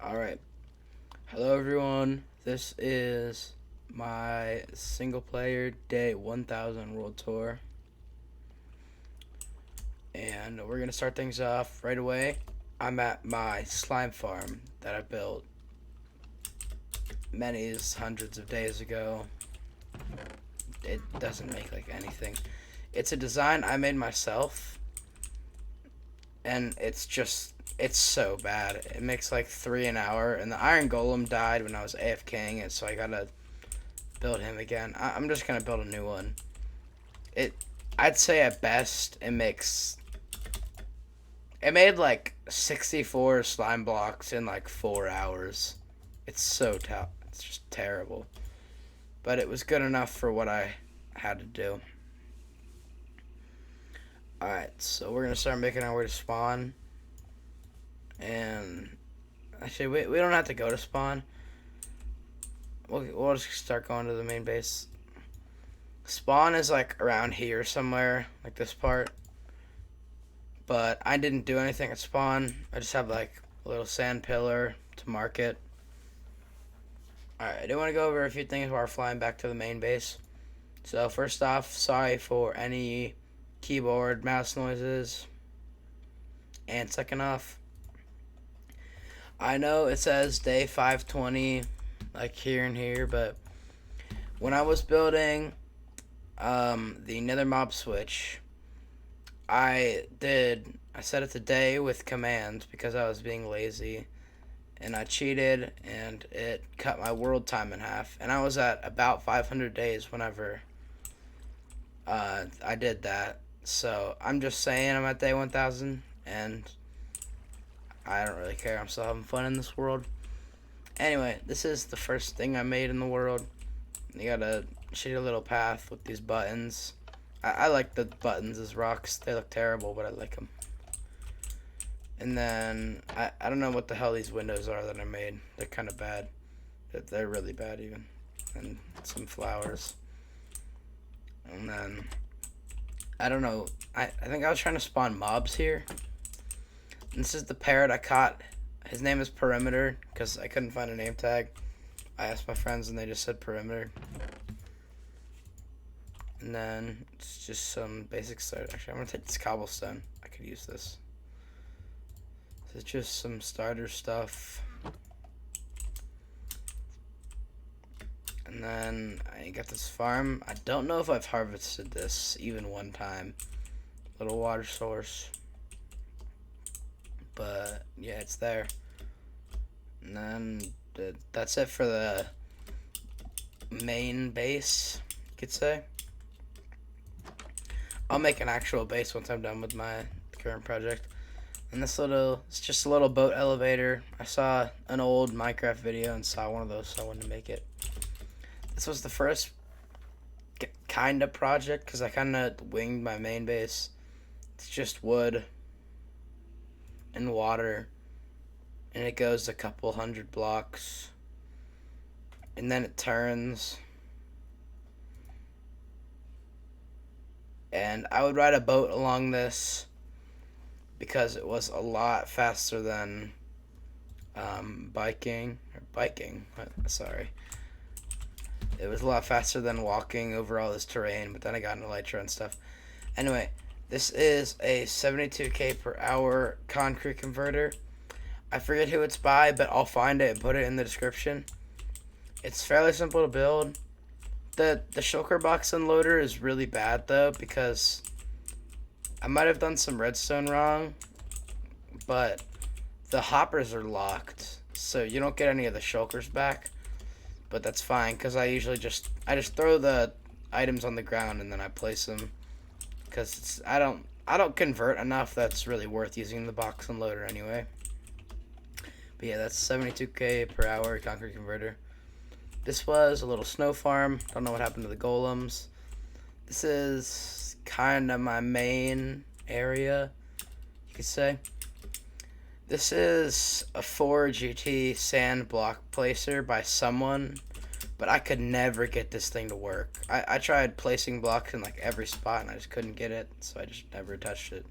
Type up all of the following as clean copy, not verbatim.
Alright. Hello, everyone. This is my single player day 1000 World Tour. And we're going to start things off right away. I'm at my slime farm that I built many hundreds of days ago. It doesn't make like anything. It's a design I made myself. And it's so bad. It makes like 3 an hour. And the iron golem died when I was AFKing it, so I gotta build him again. I'm just gonna build a new one. It, I'd say at best it made like 64 slime blocks in like 4 hours. It's just terrible. But it was good enough for what I had to do. Alright, so we're gonna start making our way to spawn. And actually, we don't have to go to spawn. We'll just start going to the main base. Spawn is like around here somewhere, like this part. But I didn't do anything at spawn. I just have like a little sand pillar to mark it. Alright, I do want to go over a few things while we're flying back to the main base. So first off, sorry for any keyboard mouse noises. And second off, I know it says day 520 like here and here, but when I was building the nether mob switch, I set it to day with commands because I was being lazy, and I cheated and it cut my world time in half, and I was at about 500 days whenever I did that. So I'm just saying I'm at day 1000, and I don't really care. I'm still having fun in this world. Anyway, this is the first thing I made in the world. You got a shitty little path with these buttons. I like the buttons as rocks. They look terrible, but I like them. And then, I don't know what the hell these windows are that I made. They're kind of bad. They're really bad even. And some flowers. And then, I don't know. I think I was trying to spawn mobs here. And this is the parrot I caught. His name is Perimeter because I couldn't find a name tag. I asked my friends and they just said Perimeter. And then it's just some basic start. Actually, I'm gonna take this cobblestone. I could use this. This is just some starter stuff. And then I got this farm. I don't know if I've harvested this even one time. Little water source. But yeah, it's there. And then that's it for the main base, you could say. I'll make an actual base once I'm done with my current project. And it's just a little boat elevator. I saw an old Minecraft video and saw one of those, so I wanted to make it. This was the first kind of project because I kind of winged my main base. It's just wood and water, and it goes a couple hundred blocks, and then it turns. And I would ride a boat along this because it was a lot faster than biking. Sorry. It was a lot faster than walking over all this terrain, but then I got into elytra and stuff. Anyway, this is a 72k per hour concrete converter. I forget who it's by, but I'll find it and put it in the description. It's fairly simple to build. The shulker box unloader is really bad though because I might have done some redstone wrong, but the hoppers are locked, so you don't get any of the shulkers back. But that's fine because I just throw the items on the ground and then I place them because I don't convert enough that's really worth using the box unloader anyway. But yeah, that's 72k per hour concrete converter. This was a little snow farm. Don't know what happened to the golems. This is kind of my main area, you could say. This is a 4GT sand block placer by someone, but I could never get this thing to work. I tried placing blocks in like every spot and I just couldn't get it, so I just never touched it.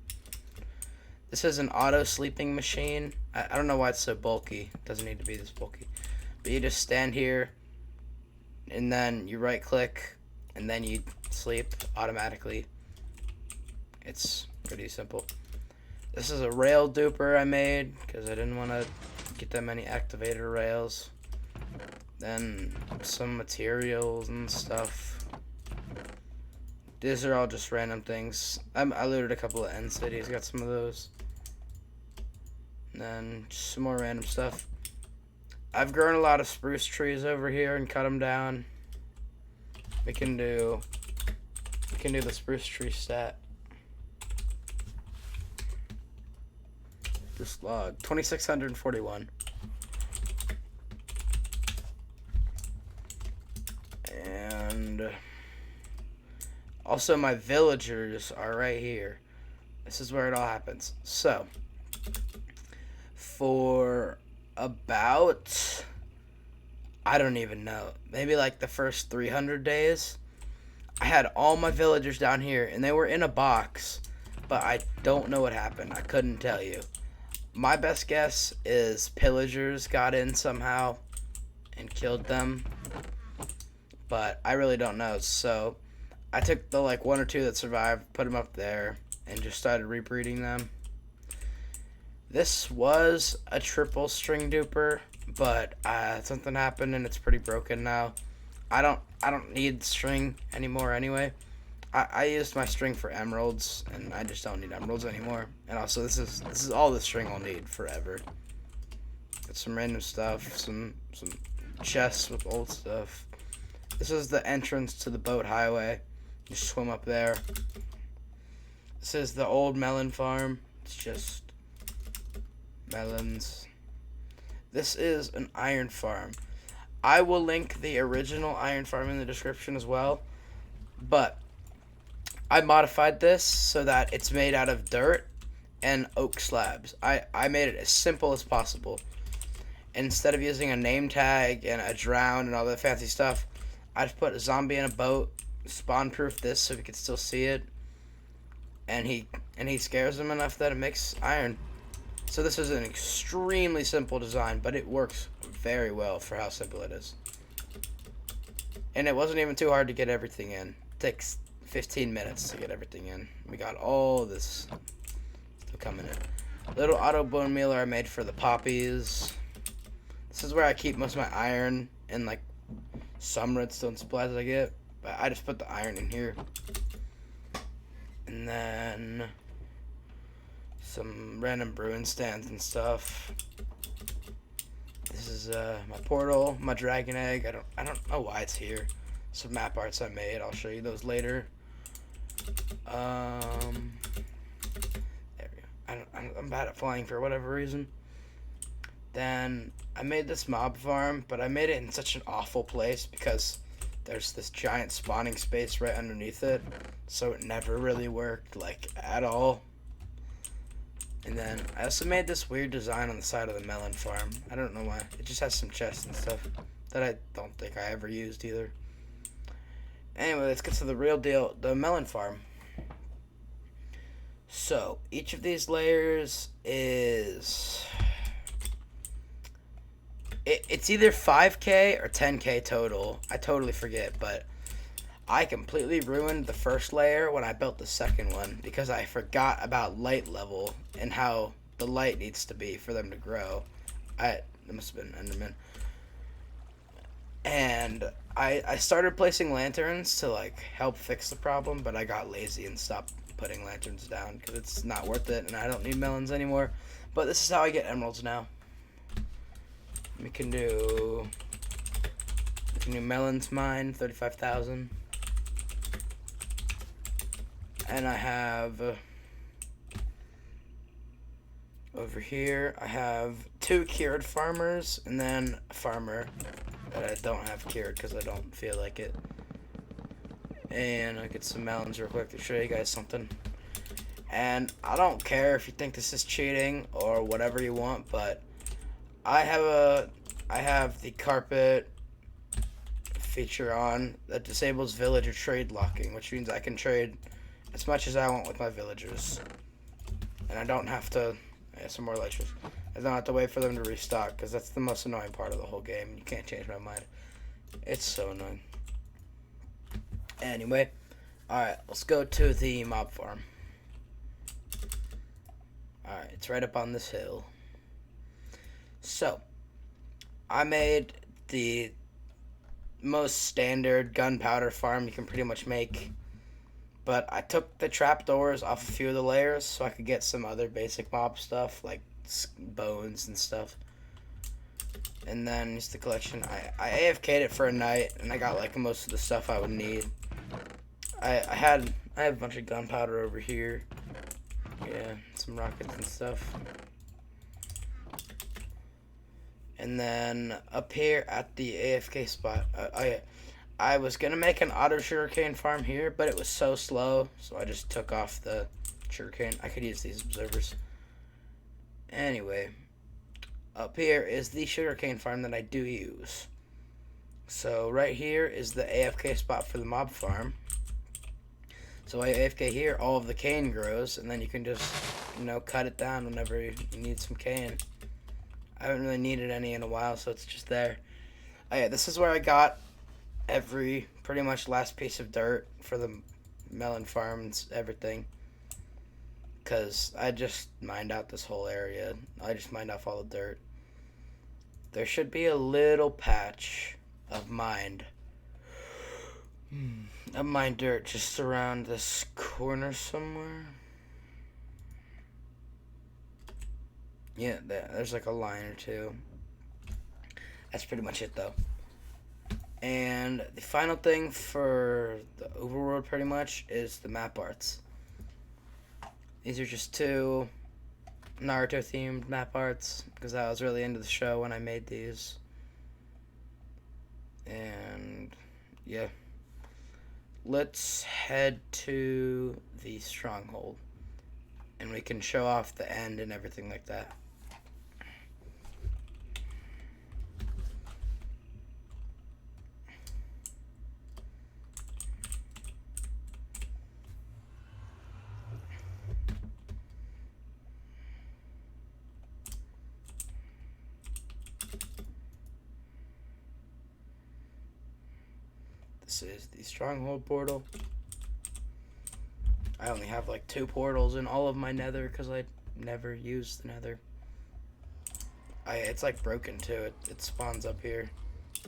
This is an auto sleeping machine. I don't know why it's so bulky. It doesn't need to be this bulky. But you just stand here, and then you right click, and then you sleep automatically. It's pretty simple. This is a rail duper I made because I didn't want to get that many activator rails. Then some materials and stuff. These are all just random things. I looted a couple of end cities, got some of those. And then just some more random stuff. I've grown a lot of spruce trees over here and cut them down. We can do the spruce tree stat. This log, 2,641. And also my villagers are right here. This is where it all happens. So, for about, I don't even know, maybe like the first 300 days, I had all my villagers down here, and they were in a box, but I don't know what happened. I couldn't tell you. My best guess is pillagers got in somehow and killed them, but I really don't know. So I took the like one or two that survived, put them up there, and just started rebreeding them. This was a triple string duper, but something happened and it's pretty broken now. I don't need string anymore anyway. I used my string for emeralds, and I just don't need emeralds anymore. And also, this is all the string I'll need forever. Got some random stuff, some chests with old stuff. This is the entrance to the boat highway. You swim up there. This is the old melon farm. It's just melons. This is an iron farm. I will link the original iron farm in the description as well, but I modified this so that it's made out of dirt and oak slabs. I made it as simple as possible. Instead of using a name tag and a drown and all that fancy stuff, I just put a zombie in a boat, spawn-proof this so we could still see it, and he scares him enough that it makes iron. So this is an extremely simple design, but it works very well for how simple it is. And it wasn't even too hard to get everything in. It takes 15 minutes to get everything in. We got all this stuff coming in. Little auto bone mealer I made for the poppies. This is where I keep most of my iron and like some redstone supplies I get. But I just put the iron in here. And then some random brewing stands and stuff. This is my portal, my dragon egg. I don't know why it's here. Some map arts I made. I'll show you those later. There we go. I'm bad at flying for whatever reason. Then I made this mob farm, but I made it in such an awful place because there's this giant spawning space right underneath it, so it never really worked like at all. And then I also made this weird design on the side of the melon farm. I don't know why. It just has some chests and stuff that I don't think I ever used either. Anyway, let's get to the real deal, the melon farm. So, each of these layers is... It's either 5K or 10K total. I totally forget, but I completely ruined the first layer when I built the second one because I forgot about light level and how the light needs to be for them to grow. It must have been Enderman. And I started placing lanterns to like help fix the problem, but I got lazy and stopped putting lanterns down because it's not worth it and I don't need melons anymore. But this is how I get emeralds now. We can do melons mine, 35,000. And I have over here I have 2 cured farmers and then a farmer that I don't have cured because I don't feel like it. And I'll get some melons real quick to show you guys something. And I don't care if you think this is cheating or whatever you want, but I have the carpet feature on that disables villager trade locking, which means I can trade as much as I want with my villagers. and I don't have to. Yeah, some more elytras. I don't have to wait for them to restock because that's the most annoying part of the whole game. You can't change my mind. It's so annoying. Anyway, alright, let's go to the mob farm. Alright, it's right up on this hill. So, I made the most standard gunpowder farm you can pretty much make. But I took the trapdoors off a few of the layers so I could get some other basic mob stuff like bones and stuff. And then just the collection. I AFK'd it for a night and I got like most of the stuff I would need. I have a bunch of gunpowder over here. Yeah, some rockets and stuff. And then up here at the AFK spot, I was gonna make an auto sugarcane farm here, but it was so slow, so I just took off the sugarcane. I could use these observers. Anyway, up here is the sugarcane farm that I do use. So right here is the AFK spot for the mob farm. So I AFK here, all of the cane grows, and then you can just, cut it down whenever you need some cane. I haven't really needed any in a while, so it's just there. Oh yeah, this is where I got every pretty much last piece of dirt for the melon farms, everything. Because I just mined out this whole area. I just mined off all the dirt. There should be a little patch of mined dirt just around this corner somewhere. Yeah, there's like a line or two. That's pretty much it though. And the final thing for the overworld pretty much is the map arts. These are just 2 Naruto themed map arts because I was really into the show when I made these. And yeah. Let's head to the stronghold and we can show off the end and everything like that. This is the stronghold portal. I only have like 2 portals in all of my nether because I never use the nether. It's like broken too. It spawns up here.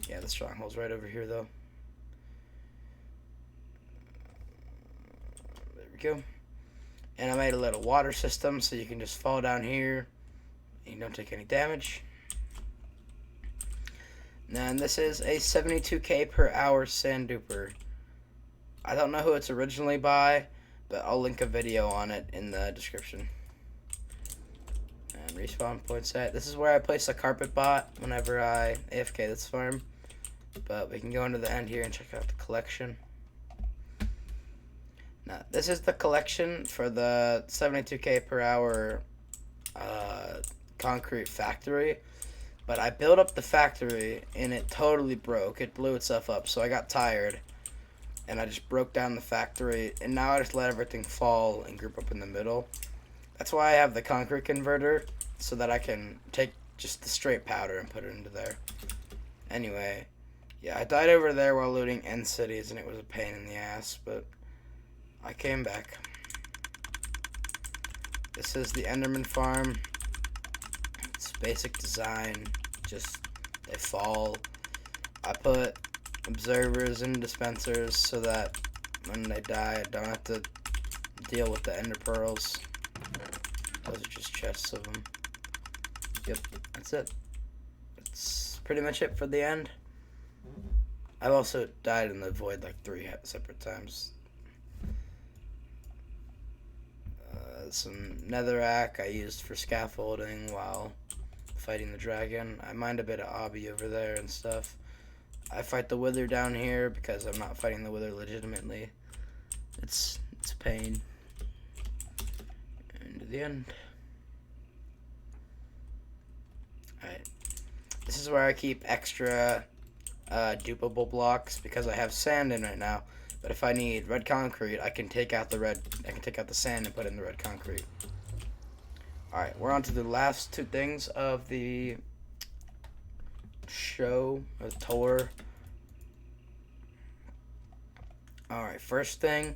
Yeah, the stronghold's right over here though. There we go. And I made a little water system so you can just fall down here and you don't take any damage. And this is a 72k per hour sand duper. I don't know who it's originally by, but I'll link a video on it in the description. And respawn point set. This is where I place a carpet bot whenever I AFK this farm. But we can go into the end here and check out the collection. Now, this is the collection for the 72k per hour concrete factory. But I built up the factory and it totally broke. It blew itself up, so I got tired. And I just broke down the factory, and now I just let everything fall and group up in the middle. That's why I have the concrete converter, so that I can take just the straight powder and put it into there. Anyway, yeah, I died over there while looting end cities, and it was a pain in the ass, but I came back. This is the Enderman farm. It's basic design, just they fall. I put observers and dispensers so that when they die I don't have to deal with the ender pearls. Those are just chests of them. Yep, that's it. That's pretty much it for the end. I've also died in the void like 3 separate times. Some netherrack I used for scaffolding while fighting the dragon. I mined a bit of obby over there and stuff. I fight the wither down here because I'm not fighting the wither legitimately. It's a pain. And to the end. Alright. This is where I keep extra dupable blocks because I have sand in right now. But if I need red concrete, I can take out the sand and put in the red concrete. Alright, we're on to the last two things of the show, or tour. Alright, first thing,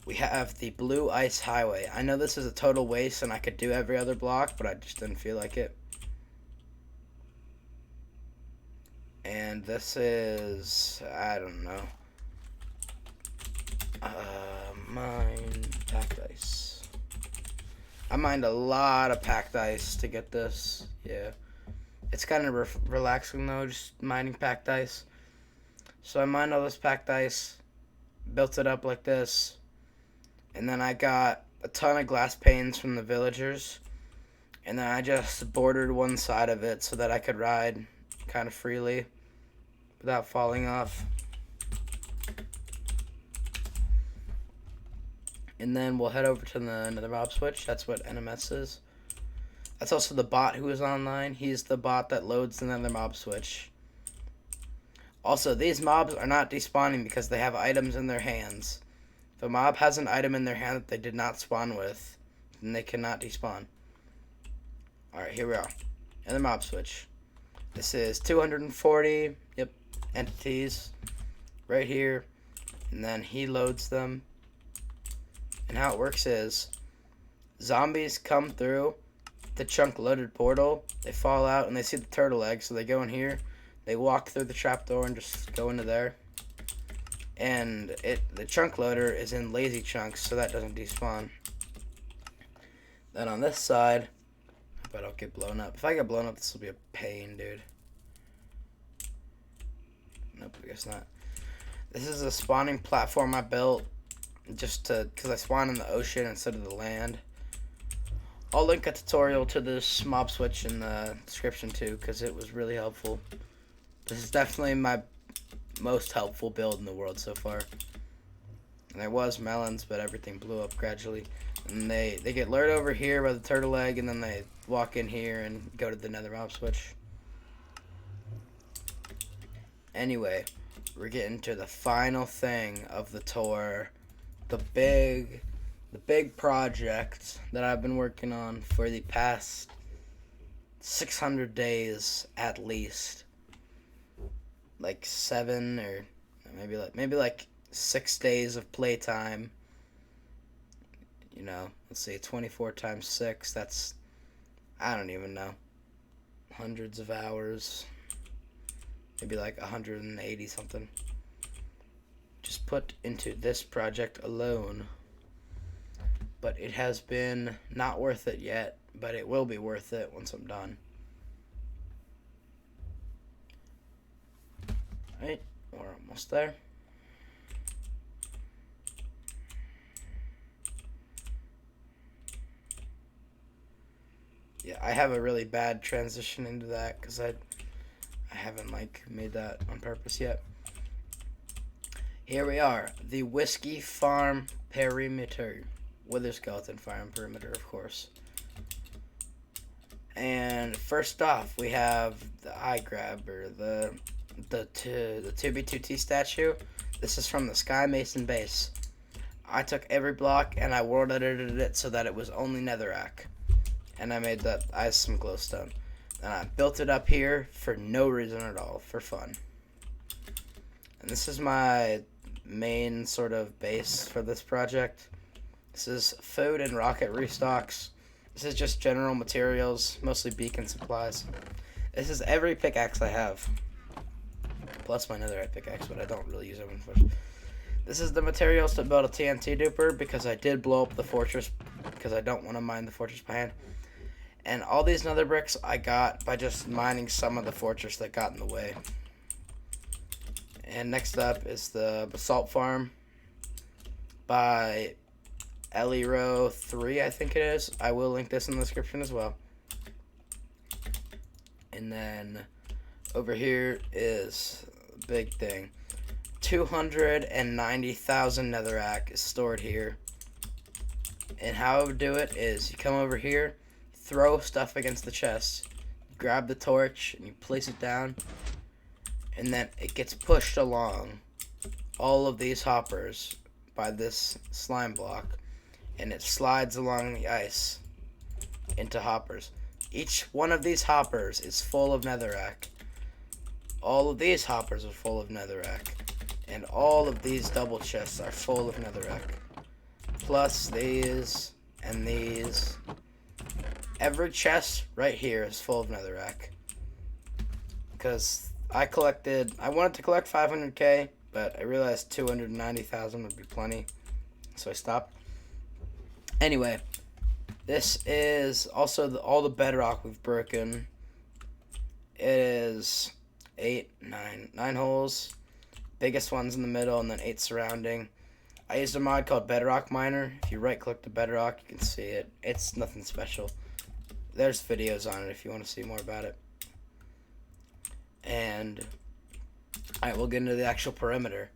we have the Blue Ice Highway. I know this is a total waste and I could do every other block, but I just didn't feel like it. And this is, I don't know. Mine packed ice. I mined a lot of packed ice to get this. Yeah. It's kind of relaxing though, just mining packed ice. So I mined all this packed ice, built it up like this, and then I got a ton of glass panes from the villagers, and then I just bordered one side of it so that I could ride kind of freely without falling off. And then we'll head over to the nether mob switch. That's what NMS is. That's also the bot who is online. He's the bot that loads the nether mob switch. Also, these mobs are not despawning because they have items in their hands. If a mob has an item in their hand that they did not spawn with, then they cannot despawn. Alright, here we are. Nether mob switch. This is 240, entities right here. And then he loads them. And how it works is, zombies come through the chunk loaded portal, they fall out and they see the turtle egg, so they go in here, they walk through the trapdoor and just go into there. And the chunk loader is in lazy chunks, so that doesn't despawn. Then on this side, I bet I'll get blown up. If I get blown up, this will be a pain, dude. Nope, I guess not. This is a spawning platform I built just because I spawn in the ocean instead of the land. I'll link a tutorial to this mob switch in the description too, because it was really helpful. This is definitely my most helpful build in the world so far. And there was melons, but everything blew up gradually. And they get lured over here by the turtle egg, and then they walk in here and go to the nether mob switch. Anyway, we're getting to the final thing of the tour. The big project that I've been working on for the past 600 days at least. Like 7 or maybe like 6 days of playtime. You know, let's see, 24 times 6, that's, I don't even know, hundreds of hours. Maybe like 180 something. Just put into this project alone. But it has been not worth it yet, but it will be worth it once I'm done. Alright, we're almost there. Yeah, I have a really bad transition into that because I haven't made that on purpose yet. Here we are, the Whiskey Farm Perimeter. Wither Skeleton Farm Perimeter, of course. And first off, we have the eye grabber, the 2B2T statue. This is from the Sky Mason base. I took every block and I world edited it so that it was only netherrack. And I made that as some glowstone. And I built it up here for no reason at all, for fun. And this is my main sort of base for this project. This is food and rocket restocks. This is just general materials, mostly beacon supplies. This is every pickaxe I have. Plus my netherite pickaxe, but I don't really use them much. This is the materials to build a TNT duper because I did blow up the fortress because I don't want to mine the fortress by hand. And all these nether bricks I got by just mining some of the fortress that got in the way. And next up is the basalt farm by Eliro 3, I think it is. I will link this in the description as well. And then over here is the big thing. 290,000 netherrack is stored here. And how I would do it is you come over here, throw stuff against the chest, grab the torch, and you place it down, and then it gets pushed along all of these hoppers by this slime block, and it slides along the ice. into hoppers. Each one of these hoppers is full of netherrack. All of these hoppers are full of netherrack. And all of these double chests are full of netherrack. Plus these and these. Every chest right here is full of netherrack. Because I wanted to collect 500k, but I realized 290,000 would be plenty. So I stopped. Anyway, this is also all the bedrock we've broken. It is 9 holes. Biggest one's in the middle and then 8 surrounding. I used a mod called Bedrock Miner. If you right click the bedrock, you can see it. It's nothing special. There's videos on it if you want to see more about it. And alright, we'll get into the actual perimeter.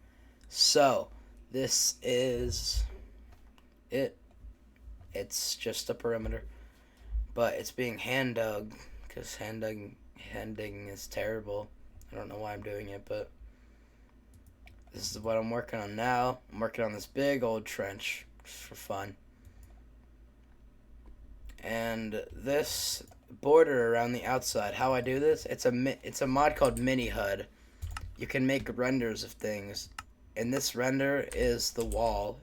So, this is it. It's just a perimeter. But it's being hand dug, because hand digging is terrible. I don't know why I'm doing it, but this is what I'm working on now. I'm working on this big old trench just for fun. And this border around the outside, how I do this, it's a mod called Mini HUD. You can make renders of things, and this render is the wall.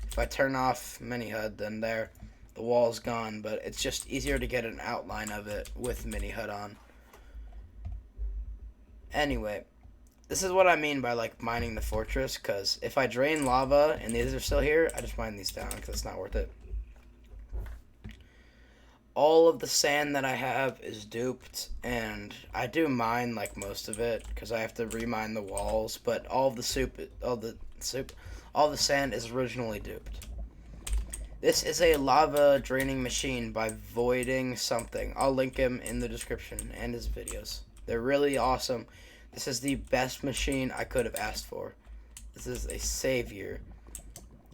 If I turn off Mini HUD, then the wall's gone, but it's just easier to get an outline of it with Mini HUD on. Anyway, this is what I mean by like mining the fortress, because if I drain lava and these are still here, I just mine these down because it's not worth it. All of the sand that I have is duped, and I do mine like most of it because I have to remine the walls, but all the sand is originally duped. This is a lava draining machine by Voiding something. I'll link him in the description and his videos. They're really awesome. This is the best machine I could have asked for. This is a savior.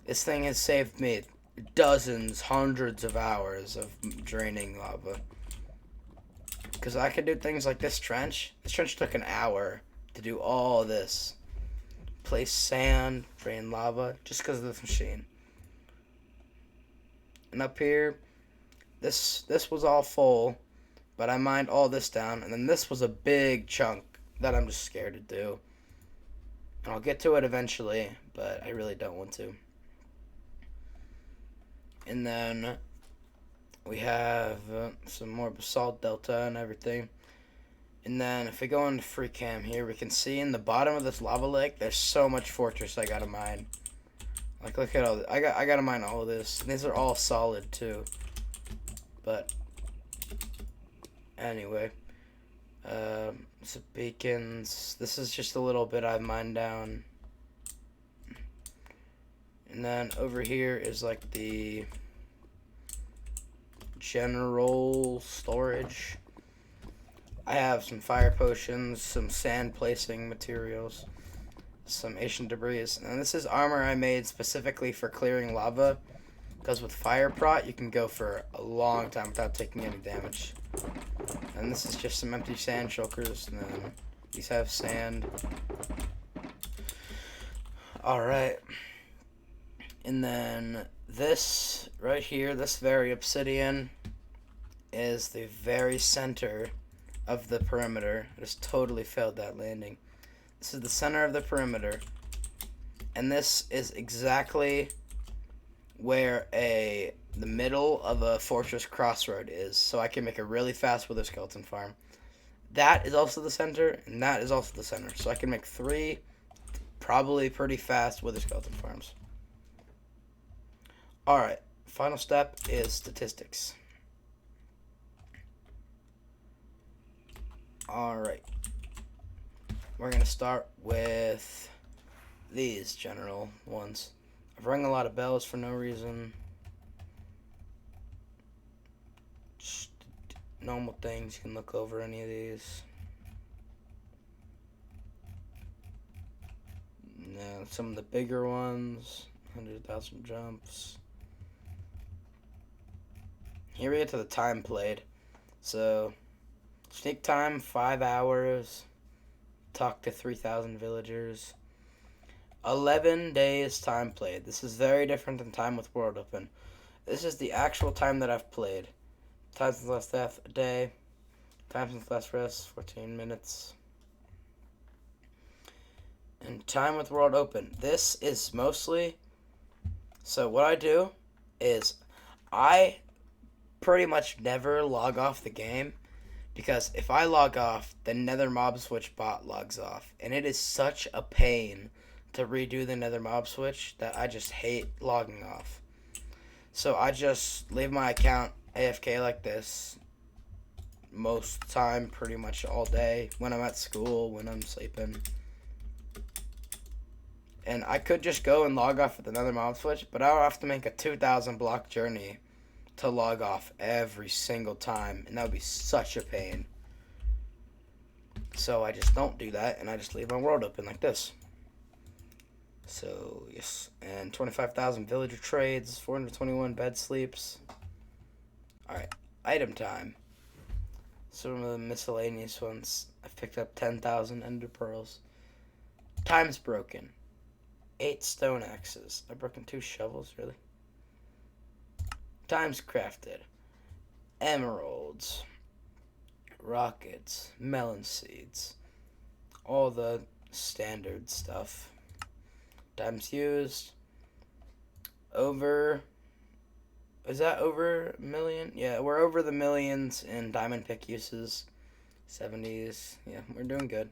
This thing has saved me dozens, hundreds of hours of draining lava. Because I could do things like this trench. This trench took an hour to do all this. Place sand, drain lava, just because of this machine. And up here, this was all full, but I mined all this down, and then this was a big chunk that I'm just scared to do. And I'll get to it eventually, but I really don't want to. And then we have some more basalt delta and everything. And then if we go into free cam here, we can see in the bottom of this lava lake, there's so much fortress I gotta mine. Like, look at all this. I gotta mine all of this. And these are all solid too. But anyway, some beacons. This is just a little bit I've mined down. And then over here is like the general storage. I have some fire potions, some sand placing materials, some ancient debris. And this is armor I made specifically for clearing lava, because with fire prot you can go for a long time without taking any damage. And this is just some empty sand shulkers. And then these have sand. Alright. And then this right here, this very obsidian, is the very center of the perimeter. I just totally failed that landing. This is the center of the perimeter. And this is exactly where the middle of a fortress crossroad is. So I can make a really fast wither skeleton farm. That is also the center, and that is also the center. So I can make 3 probably pretty fast wither skeleton farms. Alright, final step is statistics. Alright, we're going to start with these general ones. I've rung a lot of bells for no reason. Just normal things, you can look over any of these. Now, some of the bigger ones, 100,000 jumps. Here we get to the time played. So, sneak time, 5 hours. Talk to 3,000 villagers. 11 days time played. This is very different than time with World Open. This is the actual time that I've played. Time since last death, a day. Time since last rest, 14 minutes. And time with world open. This is mostly... So what I do is I pretty much never log off the game, because if I log off, the Nether Mob Switch bot logs off. And it is such a pain to redo the Nether Mob Switch that I just hate logging off. So I just leave my account AFK like this most time, pretty much all day, when I'm at school, when I'm sleeping. And I could just go and log off with another mob switch, but I would have to make a 2,000 block journey to log off every single time, and that would be such a pain. So I just don't do that, and I just leave my world open like this. So, yes, and 25,000 villager trades, 421 bed sleeps. Alright, item time. Some of the miscellaneous ones. I've picked up 10,000 ender pearls. Time's broken. 8 stone axes. I've broken 2 shovels, really? Time's crafted. Emeralds. Rockets. Melon seeds. All the standard stuff. Times used. Over... Is that over a million? Yeah, we're over the millions in diamond pick uses. 70s. Yeah, we're doing good.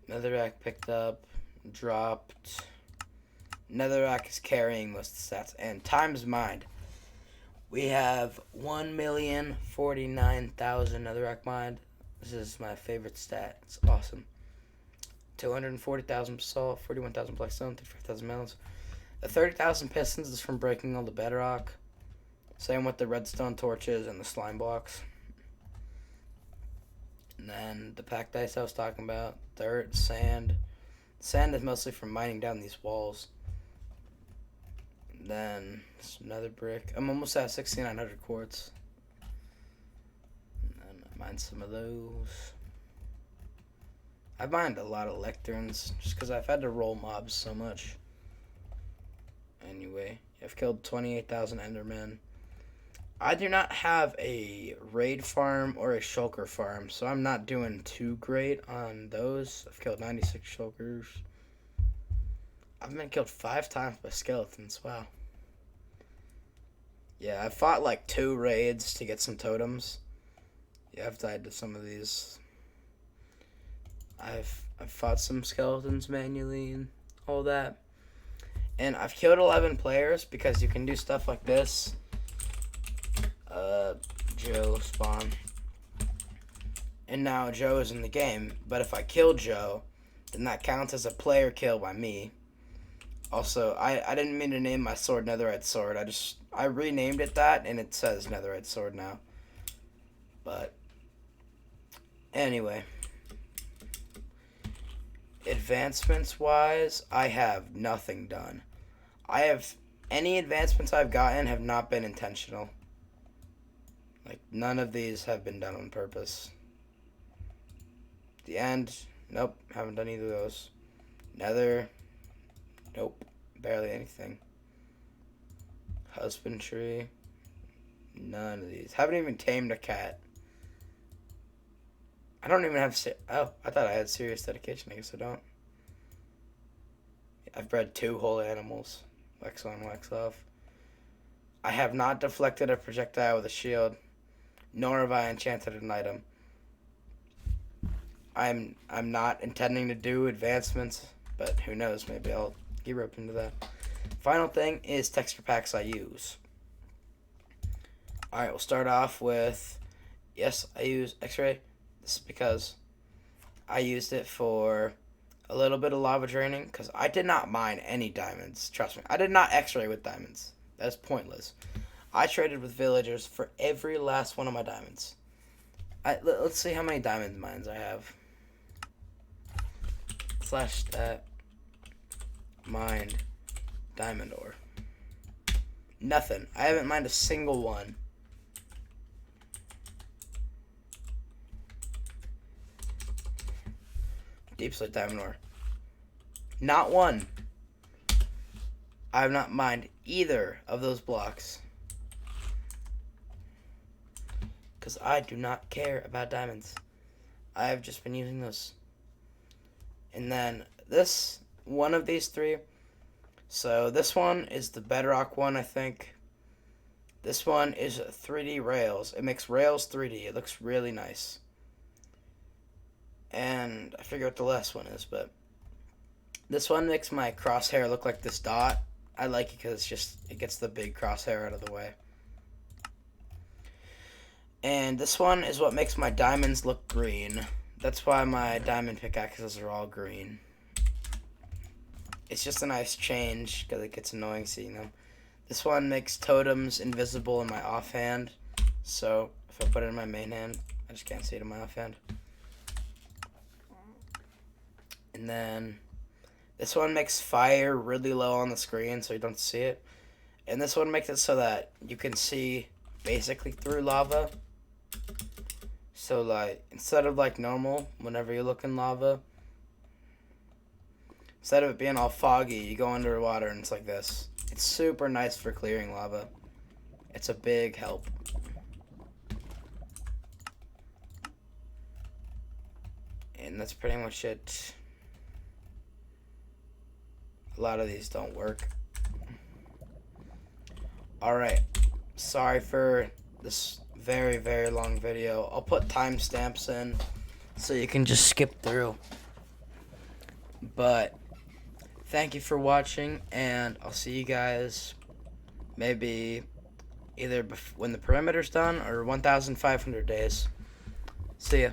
Netherrack picked up. Dropped. Netherrack is carrying most of the stats. And times mined. We have 1,049,000 Netherrack mined. This is my favorite stat. It's awesome. 240,000 basalt, 41,000 blackstone, 35,000 melons. The 30,000 pistons is from breaking all the bedrock. Same with the redstone torches and the slime blocks. And then the packed ice I was talking about. Dirt, sand. Sand is mostly from mining down these walls. And then another brick. I'm almost at 6,900 quartz. And then I mined some of those. I've mined a lot of lecterns just because I've had to roll mobs so much. Anyway, I've killed 28,000 endermen. I do not have a raid farm or a shulker farm, so I'm not doing too great on those. I've killed 96 shulkers. I've been killed 5 times by skeletons. Wow. Yeah, I fought like 2 raids to get some totems. Yeah, I've died to some of these. I've fought some skeletons manually and all that. And I've killed 11 players because you can do stuff like this. Joe spawn. And now Joe is in the game. But if I kill Joe, then that counts as a player kill by me. Also, I didn't mean to name my sword Netherite Sword. I renamed it that, and it says Netherite Sword now. But anyway. Advancements wise, I have nothing done. Any advancements I've gotten have not been intentional. Like, none of these have been done on purpose. The end, nope, haven't done either of those. Nether, nope, barely anything. Husbandry, none of these. Haven't even tamed a cat. I don't even have... Oh, I thought I had serious dedication. I guess I don't. I've bred 2 whole animals. Wax on, wax off. I have not deflected a projectile with a shield. Nor have I enchanted an item. I'm not intending to do advancements. But who knows? Maybe I'll get rope into that. Final thing is texture packs I use. Alright, we'll start off with... Yes, I use X-ray. This is because I used it for a little bit of lava draining, because I did not mine any diamonds. Trust me, I did not X-ray with diamonds. That's pointless. I traded with villagers for every last one of my diamonds. Let's see how many diamond mines I have. Slash that. Mined. Diamond ore. Nothing. I haven't mined a single one. Deep slate diamond ore. Not one. I have not mined either of those blocks. because I do not care about diamonds. I've just been using those. And then this, one of these three. So this one is the bedrock one, I think. This one is 3D rails. It makes rails 3D. It looks really nice. And I forget what the last one is, but this one makes my crosshair look like this dot. I like it because it gets the big crosshair out of the way. And this one is what makes my diamonds look green. That's why my diamond pickaxes are all green. It's just a nice change because it gets annoying seeing them. This one makes totems invisible in my offhand. So if I put it in my main hand, I just can't see it in my offhand. And then this one makes fire really low on the screen so you don't see it. And this one makes it so that you can see basically through lava. So like, instead of like normal, whenever you look in lava, instead of it being all foggy, you go underwater and it's like this. It's super nice for clearing lava. It's a big help. And that's pretty much it. A lot of these don't work. Alright. Sorry for this very, very long video. I'll put timestamps in so you can just skip through. But thank you for watching, and I'll see you guys maybe either when the perimeter's done or 1,500 days. See ya.